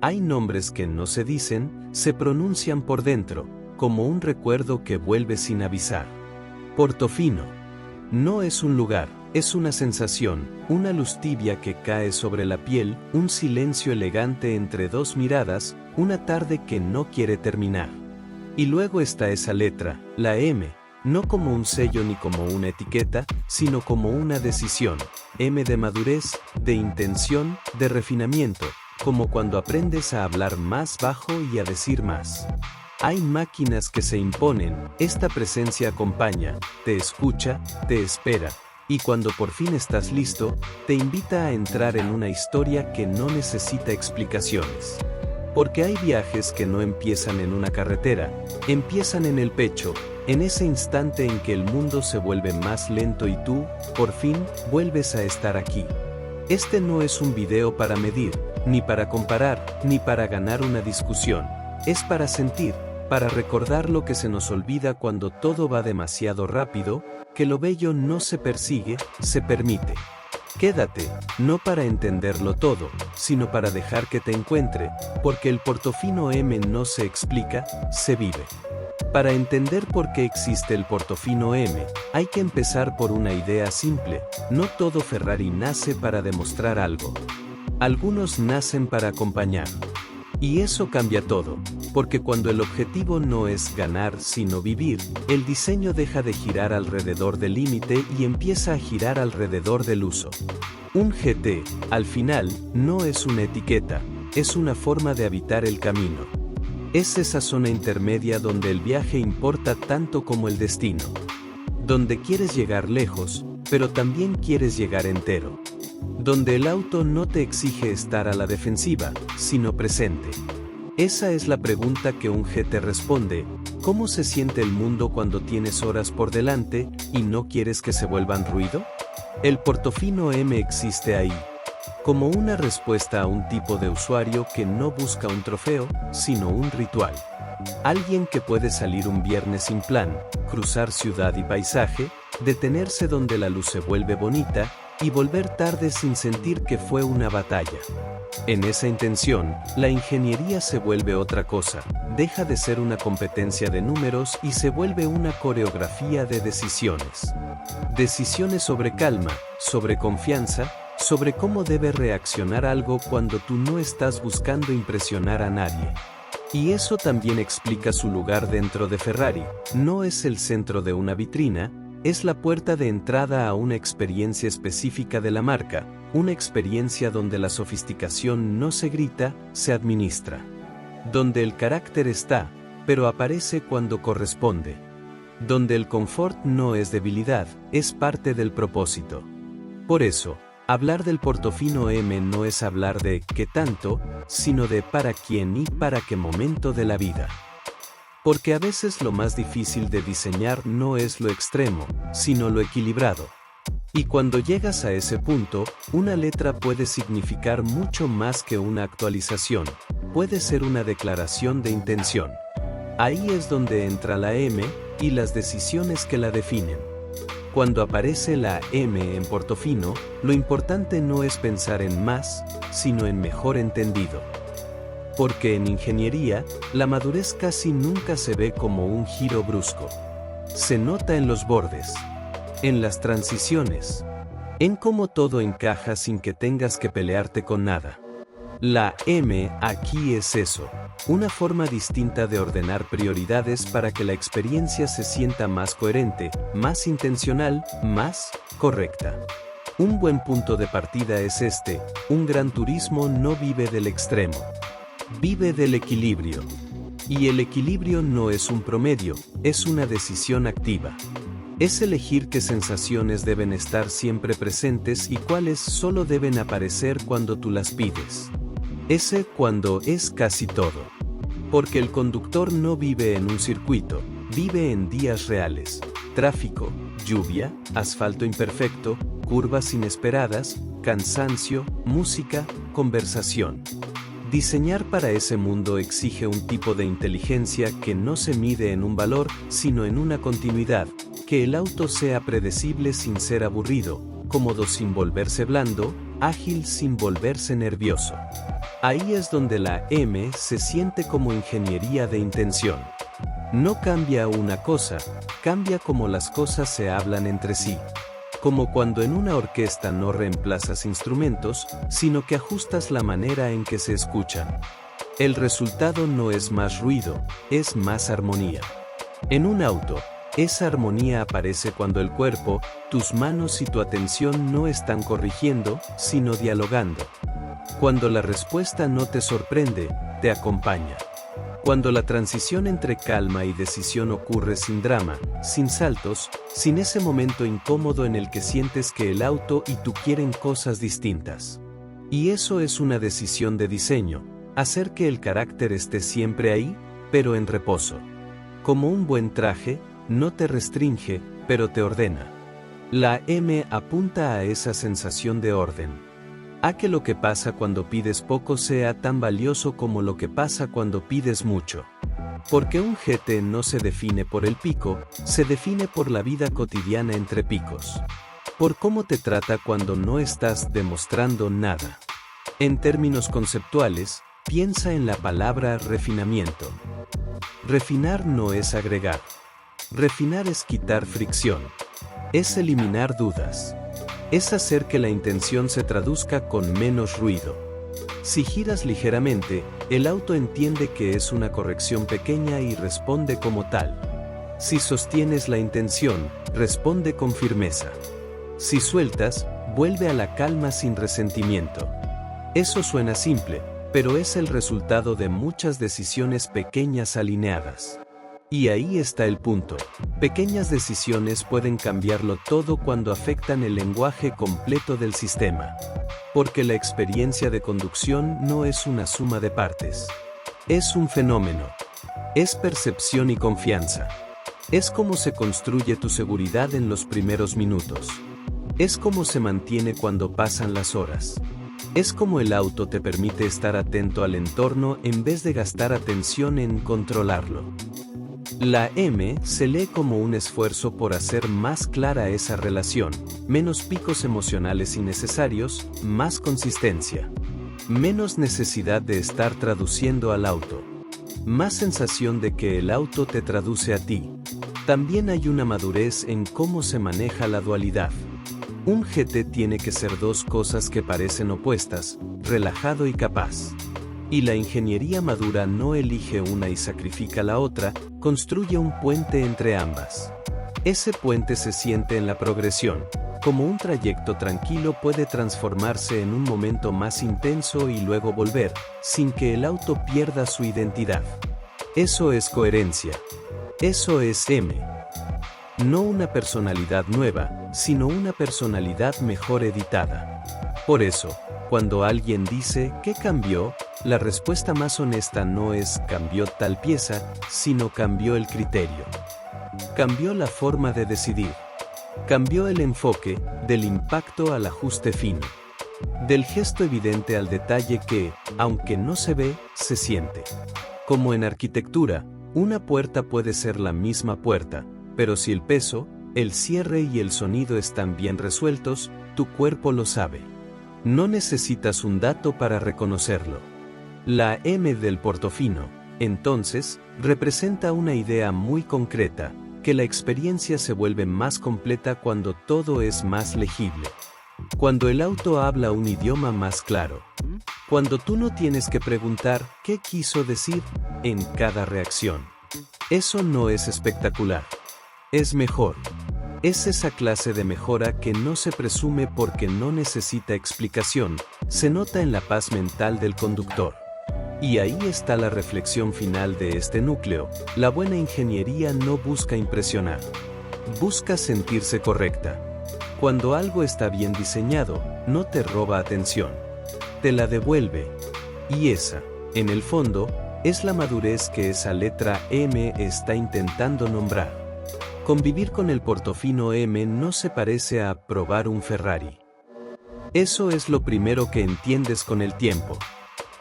Hay nombres que no se dicen, se pronuncian por dentro, como un recuerdo que vuelve sin avisar. Portofino. No es un lugar, es una sensación, una luz tibia que cae sobre la piel, un silencio elegante entre dos miradas, una tarde que no quiere terminar. Y luego está esa letra, la M, no como un sello ni como una etiqueta, sino como una decisión. M de madurez, de intención, de refinamiento, como cuando aprendes a hablar más bajo y a decir más. Hay máquinas que se imponen, esta presencia acompaña, te escucha, te espera, y cuando por fin estás listo, te invita a entrar en una historia que no necesita explicaciones. Porque hay viajes que no empiezan en una carretera, empiezan en el pecho, en ese instante en que el mundo se vuelve más lento y tú, por fin, vuelves a estar aquí. Este no es un video para medir, ni para comparar, ni para ganar una discusión, es para sentir, para recordar lo que se nos olvida cuando todo va demasiado rápido, que lo bello no se persigue, se permite. Quédate, no para entenderlo todo, sino para dejar que te encuentre, porque el Portofino M no se explica, se vive. Para entender por qué existe el Portofino M, hay que empezar por una idea simple, no todo Ferrari nace para demostrar algo. Algunos nacen para acompañar. Y eso cambia todo, porque cuando el objetivo no es ganar sino vivir, el diseño deja de girar alrededor del límite y empieza a girar alrededor del uso. Un GT, al final, no es una etiqueta, es una forma de habitar el camino. Es esa zona intermedia donde el viaje importa tanto como el destino. Donde quieres llegar lejos, pero también quieres llegar entero. Donde el auto no te exige estar a la defensiva, sino presente. Esa es la pregunta que un GT responde: ¿cómo se siente el mundo cuando tienes horas por delante y no quieres que se vuelvan ruido? El Portofino M existe ahí, como una respuesta a un tipo de usuario que no busca un trofeo, sino un ritual. Alguien que puede salir un viernes sin plan, cruzar ciudad y paisaje, detenerse donde la luz se vuelve bonita, y volver tarde sin sentir que fue una batalla. En esa intención, la ingeniería se vuelve otra cosa, deja de ser una competencia de números y se vuelve una coreografía de decisiones. Decisiones sobre calma, sobre confianza, sobre cómo debe reaccionar algo cuando tú no estás buscando impresionar a nadie. Y eso también explica su lugar dentro de Ferrari, no es el centro de una vitrina, es la puerta de entrada a una experiencia específica de la marca, una experiencia donde la sofisticación no se grita, se administra. Donde el carácter está, pero aparece cuando corresponde. Donde el confort no es debilidad, es parte del propósito. Por eso, hablar del Portofino M no es hablar de qué tanto, sino de para quién y para qué momento de la vida. Porque a veces lo más difícil de diseñar no es lo extremo, sino lo equilibrado. Y cuando llegas a ese punto, una letra puede significar mucho más que una actualización, puede ser una declaración de intención. Ahí es donde entra la M y las decisiones que la definen. Cuando aparece la M en Portofino, lo importante no es pensar en más, sino en mejor entendido. Porque en ingeniería, la madurez casi nunca se ve como un giro brusco. Se nota en los bordes, en las transiciones, en cómo todo encaja sin que tengas que pelearte con nada. La M aquí es eso, una forma distinta de ordenar prioridades para que la experiencia se sienta más coherente, más intencional, más correcta. Un buen punto de partida es este: un gran turismo no vive del extremo. Vive del equilibrio. Y el equilibrio no es un promedio, es una decisión activa. Es elegir qué sensaciones deben estar siempre presentes y cuáles solo deben aparecer cuando tú las pides. Ese cuando es casi todo. Porque el conductor no vive en un circuito, vive en días reales. Tráfico, lluvia, asfalto imperfecto, curvas inesperadas, cansancio, música, conversación. Diseñar para ese mundo exige un tipo de inteligencia que no se mide en un valor, sino en una continuidad, que el auto sea predecible sin ser aburrido, cómodo sin volverse blando, ágil sin volverse nervioso. Ahí es donde la M se siente como ingeniería de intención. No cambia una cosa, cambia como las cosas se hablan entre sí. Como cuando en una orquesta no reemplazas instrumentos, sino que ajustas la manera en que se escuchan. El resultado no es más ruido, es más armonía. En un auto, esa armonía aparece cuando el cuerpo, tus manos y tu atención no están corrigiendo, sino dialogando. Cuando la respuesta no te sorprende, te acompaña. Cuando la transición entre calma y decisión ocurre sin drama, sin saltos, sin ese momento incómodo en el que sientes que el auto y tú quieren cosas distintas. Y eso es una decisión de diseño, hacer que el carácter esté siempre ahí, pero en reposo. Como un buen traje, no te restringe, pero te ordena. La M apunta a esa sensación de orden. A que lo que pasa cuando pides poco sea tan valioso como lo que pasa cuando pides mucho. Porque un GT no se define por el pico, se define por la vida cotidiana entre picos. Por cómo te trata cuando no estás demostrando nada. En términos conceptuales, piensa en la palabra refinamiento. Refinar no es agregar. Refinar es quitar fricción. Es eliminar dudas. Es hacer que la intención se traduzca con menos ruido. Si giras ligeramente, el auto entiende que es una corrección pequeña y responde como tal. Si sostienes la intención, responde con firmeza. Si sueltas, vuelve a la calma sin resentimiento. Eso suena simple, pero es el resultado de muchas decisiones pequeñas alineadas. Y ahí está el punto. Pequeñas decisiones pueden cambiarlo todo cuando afectan el lenguaje completo del sistema. Porque la experiencia de conducción no es una suma de partes. Es un fenómeno. Es percepción y confianza. Es cómo se construye tu seguridad en los primeros minutos. Es cómo se mantiene cuando pasan las horas. Es como el auto te permite estar atento al entorno en vez de gastar atención en controlarlo. La M se lee como un esfuerzo por hacer más clara esa relación, menos picos emocionales innecesarios, más consistencia. Menos necesidad de estar traduciendo al auto. Más sensación de que el auto te traduce a ti. También hay una madurez en cómo se maneja la dualidad. Un GT tiene que ser dos cosas que parecen opuestas, relajado y capaz. Y la ingeniería madura no elige una y sacrifica la otra, construye un puente entre ambas. Ese puente se siente en la progresión, como un trayecto tranquilo puede transformarse en un momento más intenso y luego volver, sin que el auto pierda su identidad. Eso es coherencia. Eso es M. No una personalidad nueva, sino una personalidad mejor editada. Por eso, cuando alguien dice ¿qué cambió?, la respuesta más honesta no es cambió tal pieza, sino cambió el criterio. Cambió la forma de decidir. Cambió el enfoque, del impacto al ajuste fino. Del gesto evidente al detalle que, aunque no se ve, se siente. Como en arquitectura, una puerta puede ser la misma puerta, pero si el peso, el cierre y el sonido están bien resueltos, tu cuerpo lo sabe. No necesitas un dato para reconocerlo. La M del Portofino, entonces, representa una idea muy concreta, que la experiencia se vuelve más completa cuando todo es más legible. Cuando el auto habla un idioma más claro. Cuando tú no tienes que preguntar qué quiso decir en cada reacción. Eso no es espectacular. Es mejor. Es esa clase de mejora que no se presume porque no necesita explicación, se nota en la paz mental del conductor. Y ahí está la reflexión final de este núcleo: la buena ingeniería no busca impresionar. Busca sentirse correcta. Cuando algo está bien diseñado, no te roba atención. Te la devuelve. Y esa, en el fondo, es la madurez que esa letra M está intentando nombrar. Convivir con el Portofino M no se parece a probar un Ferrari. Eso es lo primero que entiendes con el tiempo.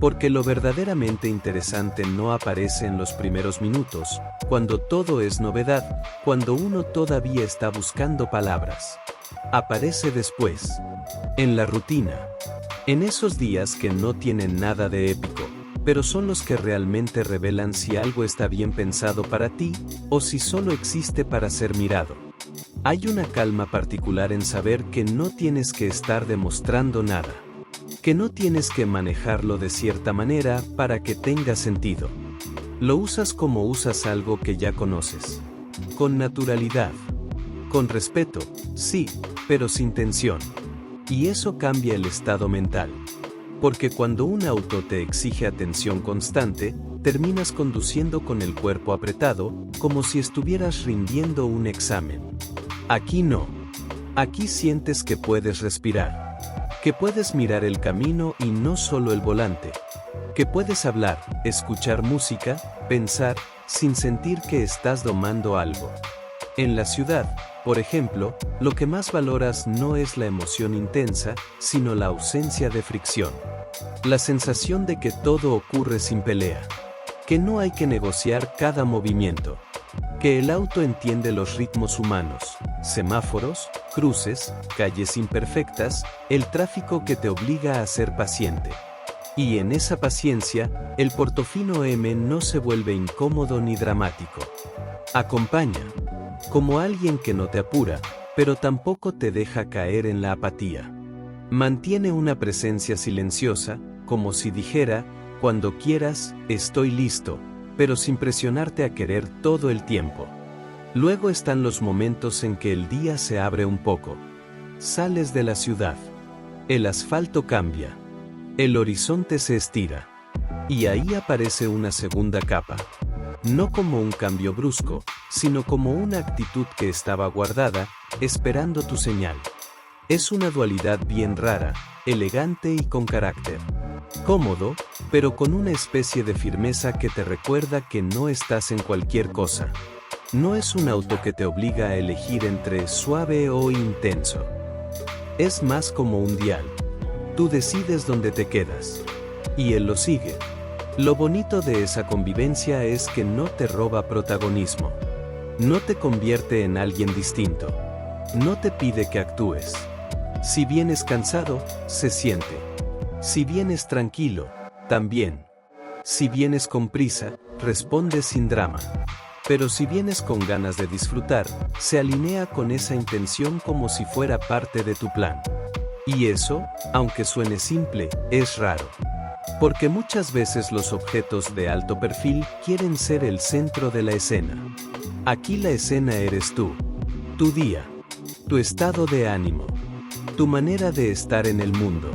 Porque lo verdaderamente interesante no aparece en los primeros minutos, cuando todo es novedad, cuando uno todavía está buscando palabras. Aparece después. En la rutina. En esos días que no tienen nada de épico, pero son los que realmente revelan si algo está bien pensado para ti, o si solo existe para ser mirado. Hay una calma particular en saber que no tienes que estar demostrando nada. Que no tienes que manejarlo de cierta manera para que tenga sentido. Lo usas como usas algo que ya conoces. Con naturalidad. Con respeto, sí, pero sin tensión. Y eso cambia el estado mental. Porque cuando un auto te exige atención constante, terminas conduciendo con el cuerpo apretado, como si estuvieras rindiendo un examen. Aquí no. Aquí sientes que puedes respirar. Que puedes mirar el camino y no solo el volante. Que puedes hablar, escuchar música, pensar, sin sentir que estás domando algo. En la ciudad, por ejemplo, lo que más valoras no es la emoción intensa, sino la ausencia de fricción. La sensación de que todo ocurre sin pelea. Que no hay que negociar cada movimiento. Que el auto entiende los ritmos humanos, semáforos, cruces, calles imperfectas, el tráfico que te obliga a ser paciente. Y en esa paciencia, el Portofino M no se vuelve incómodo ni dramático. Acompaña. Como alguien que no te apura, pero tampoco te deja caer en la apatía. Mantiene una presencia silenciosa, como si dijera, cuando quieras, estoy listo, pero sin presionarte a querer todo el tiempo. Luego están los momentos en que el día se abre un poco. Sales de la ciudad. El asfalto cambia. El horizonte se estira. Y ahí aparece una segunda capa. No como un cambio brusco, sino como una actitud que estaba guardada, esperando tu señal. Es una dualidad bien rara, elegante y con carácter. Cómodo, pero con una especie de firmeza que te recuerda que no estás en cualquier cosa. No es un auto que te obliga a elegir entre suave o intenso. Es más como un dial. Tú decides dónde te quedas. Y él lo sigue. Lo bonito de esa convivencia es que no te roba protagonismo. No te convierte en alguien distinto. No te pide que actúes. Si vienes cansado, se siente. Si vienes tranquilo, también. Si vienes con prisa, responde sin drama. Pero si vienes con ganas de disfrutar, se alinea con esa intención como si fuera parte de tu plan. Y eso, aunque suene simple, es raro. Porque muchas veces los objetos de alto perfil quieren ser el centro de la escena. Aquí la escena eres tú. Tu día. Tu estado de ánimo. Tu manera de estar en el mundo.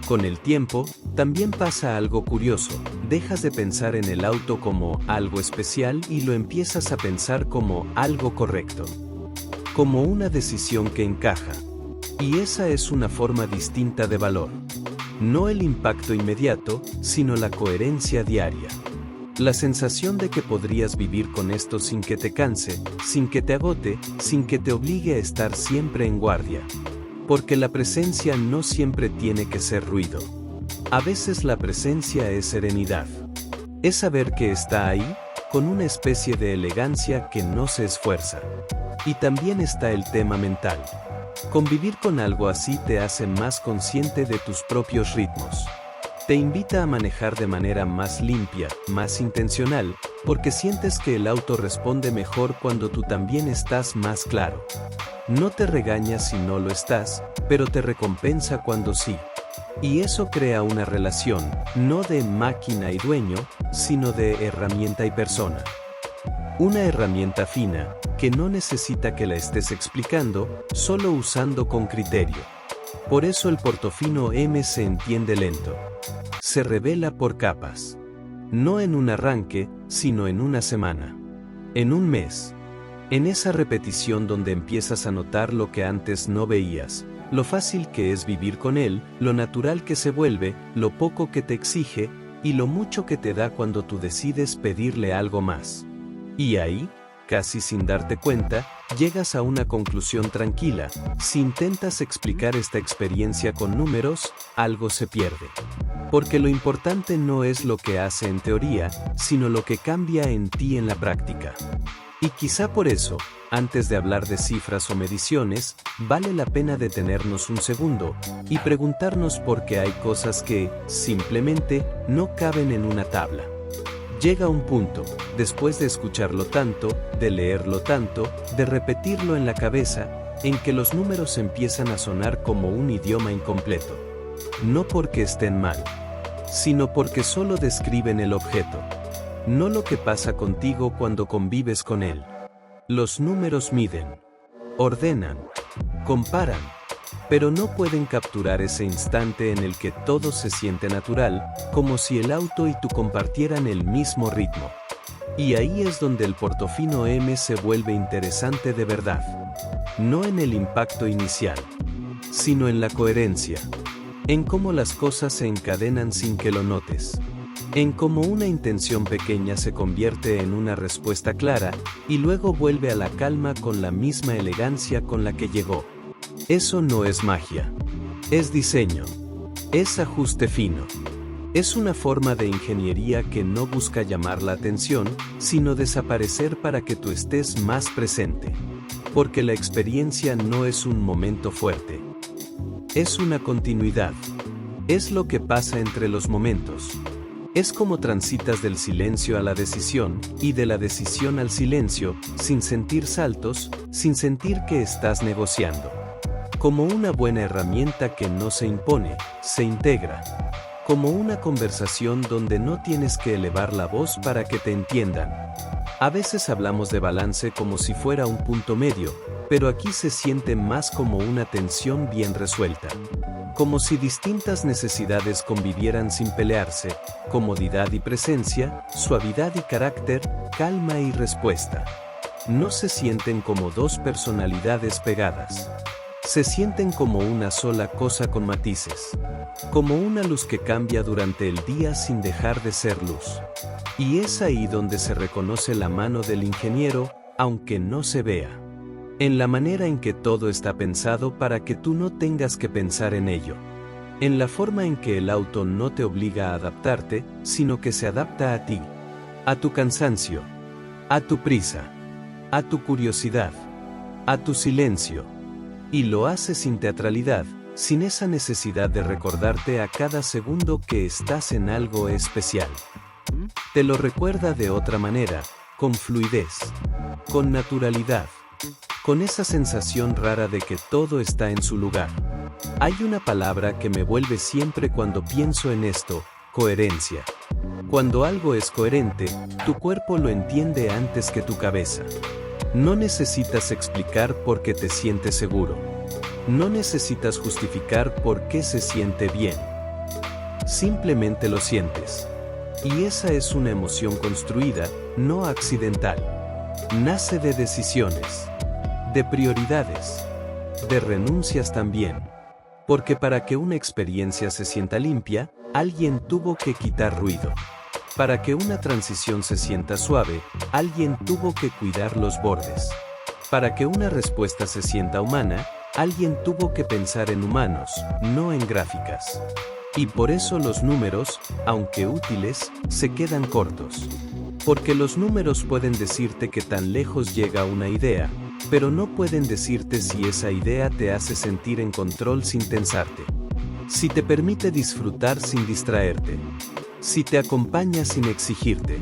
Con el tiempo, también pasa algo curioso. Dejas de pensar en el auto como algo especial y lo empiezas a pensar como algo correcto. Como una decisión que encaja. Y esa es una forma distinta de valor. No el impacto inmediato, sino la coherencia diaria. La sensación de que podrías vivir con esto sin que te canse, sin que te agote, sin que te obligue a estar siempre en guardia. Porque la presencia no siempre tiene que ser ruido. A veces la presencia es serenidad. Es saber que está ahí, con una especie de elegancia que no se esfuerza. Y también está el tema mental. Convivir con algo así te hace más consciente de tus propios ritmos. Te invita a manejar de manera más limpia, más intencional, porque sientes que el auto responde mejor cuando tú también estás más claro. No te regaña si no lo estás, pero te recompensa cuando sí. Y eso crea una relación, no de máquina y dueño, sino de herramienta y persona. Una herramienta fina, que no necesita que la estés explicando, solo usando con criterio. Por eso el Portofino M se entiende lento. Se revela por capas. No en un arranque, sino en una semana. En un mes. En esa repetición donde empiezas a notar lo que antes no veías, lo fácil que es vivir con él, lo natural que se vuelve, lo poco que te exige, y lo mucho que te da cuando tú decides pedirle algo más. Y ahí, casi sin darte cuenta, llegas a una conclusión tranquila. Si intentas explicar esta experiencia con números, algo se pierde. Porque lo importante no es lo que hace en teoría, sino lo que cambia en ti en la práctica. Y quizá por eso, antes de hablar de cifras o mediciones, vale la pena detenernos un segundo y preguntarnos por qué hay cosas que, simplemente, no caben en una tabla. Llega un punto, después de escucharlo tanto, de leerlo tanto, de repetirlo en la cabeza, en que los números empiezan a sonar como un idioma incompleto. No porque estén mal, sino porque solo describen el objeto, no lo que pasa contigo cuando convives con él. Los números miden, ordenan, comparan, pero no pueden capturar ese instante en el que todo se siente natural, como si el auto y tú compartieran el mismo ritmo. Y ahí es donde el Portofino M se vuelve interesante de verdad. No en el impacto inicial, sino en la coherencia. En cómo las cosas se encadenan sin que lo notes. En cómo una intención pequeña se convierte en una respuesta clara, y luego vuelve a la calma con la misma elegancia con la que llegó. Eso no es magia. Es diseño. Es ajuste fino. Es una forma de ingeniería que no busca llamar la atención, sino desaparecer para que tú estés más presente. Porque la experiencia no es un momento fuerte. Es una continuidad. Es lo que pasa entre los momentos. Es como transitas del silencio a la decisión, y de la decisión al silencio, sin sentir saltos, sin sentir que estás negociando. Como una buena herramienta que no se impone, se integra. Como una conversación donde no tienes que elevar la voz para que te entiendan. A veces hablamos de balance como si fuera un punto medio, pero aquí se siente más como una tensión bien resuelta. Como si distintas necesidades convivieran sin pelearse, comodidad y presencia, suavidad y carácter, calma y respuesta. No se sienten como dos personalidades pegadas. Se sienten como una sola cosa con matices. Como una luz que cambia durante el día sin dejar de ser luz. Y es ahí donde se reconoce la mano del ingeniero, aunque no se vea. En la manera en que todo está pensado para que tú no tengas que pensar en ello. En la forma en que el auto no te obliga a adaptarte, sino que se adapta a ti. A tu cansancio. A tu prisa. A tu curiosidad. A tu silencio. Y lo hace sin teatralidad, sin esa necesidad de recordarte a cada segundo que estás en algo especial. Te lo recuerda de otra manera, con fluidez. Con naturalidad. Con esa sensación rara de que todo está en su lugar. Hay una palabra que me vuelve siempre cuando pienso en esto, coherencia. Cuando algo es coherente, tu cuerpo lo entiende antes que tu cabeza. No necesitas explicar por qué te sientes seguro. No necesitas justificar por qué se siente bien. Simplemente lo sientes. Y esa es una emoción construida, no accidental. Nace de decisiones. De prioridades. De renuncias también. Porque para que una experiencia se sienta limpia, alguien tuvo que quitar ruido. Para que una transición se sienta suave, alguien tuvo que cuidar los bordes. Para que una respuesta se sienta humana, alguien tuvo que pensar en humanos, no en gráficas. Y por eso los números, aunque útiles, se quedan cortos. Porque los números pueden decirte que tan lejos llega una idea, pero no pueden decirte si esa idea te hace sentir en control sin tensarte. Si te permite disfrutar sin distraerte. Si te acompaña sin exigirte.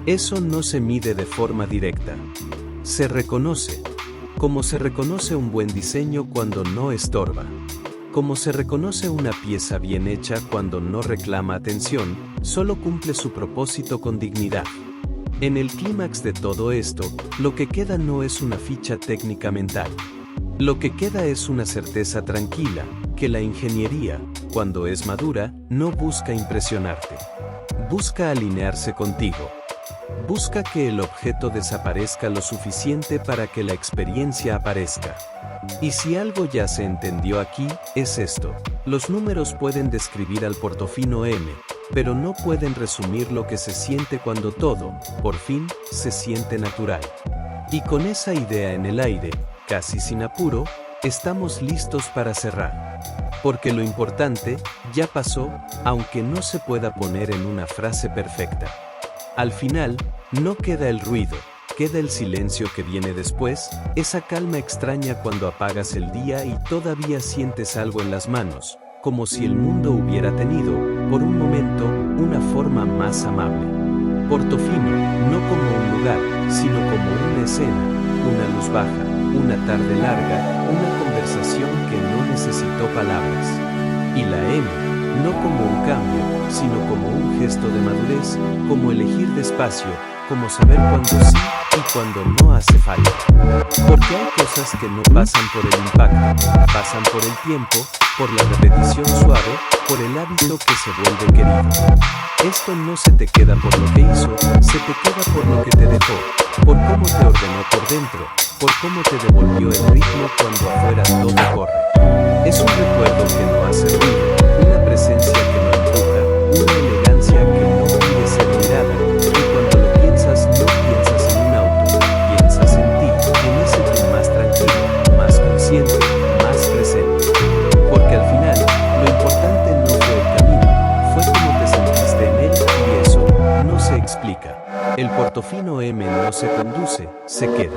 Eso no se mide de forma directa. Se reconoce. Como se reconoce un buen diseño cuando no estorba. Como se reconoce una pieza bien hecha cuando no reclama atención, solo cumple su propósito con dignidad. En el clímax de todo esto, lo que queda no es una ficha técnica mental. Lo que queda es una certeza tranquila, que la ingeniería, cuando es madura, no busca impresionarte. Busca alinearse contigo. Busca que el objeto desaparezca lo suficiente para que la experiencia aparezca. Y si algo ya se entendió aquí, es esto. Los números pueden describir al Portofino M, pero no pueden resumir lo que se siente cuando todo, por fin, se siente natural. Y con esa idea en el aire, casi sin apuro, estamos listos para cerrar. Porque lo importante, ya pasó, aunque no se pueda poner en una frase perfecta. Al final, no queda el ruido, queda el silencio que viene después, esa calma extraña cuando apagas el día y todavía sientes algo en las manos, como si el mundo hubiera tenido, por un momento, una forma más amable. Portofino, no como un lugar, sino como una escena, una luz baja, una tarde larga, una conversación que no necesitó palabras. Y la M, no como un cambio, sino como un gesto de madurez, como elegir despacio, como saber cuándo sí y cuándo no hace falta. Porque hay cosas que no pasan por el impacto, pasan por el tiempo, por la repetición suave, por el hábito que se vuelve querido. Esto no se te queda por lo que hizo, se te queda por lo que te dejó, por cómo te ordenó por dentro, por cómo te devolvió el ritmo cuando afuera todo corre. Es un recuerdo que no hace ruido, una presencia que no empuja, una elegancia que no pide ser mirada, y cuando lo piensas no piensas en un auto, piensas en ti, en ese tú más tranquilo, más consciente, más presente. Porque al final, lo importante no fue el camino, fue cómo te sentiste en él y eso no se explica. El Portofino M no se conduce, se queda.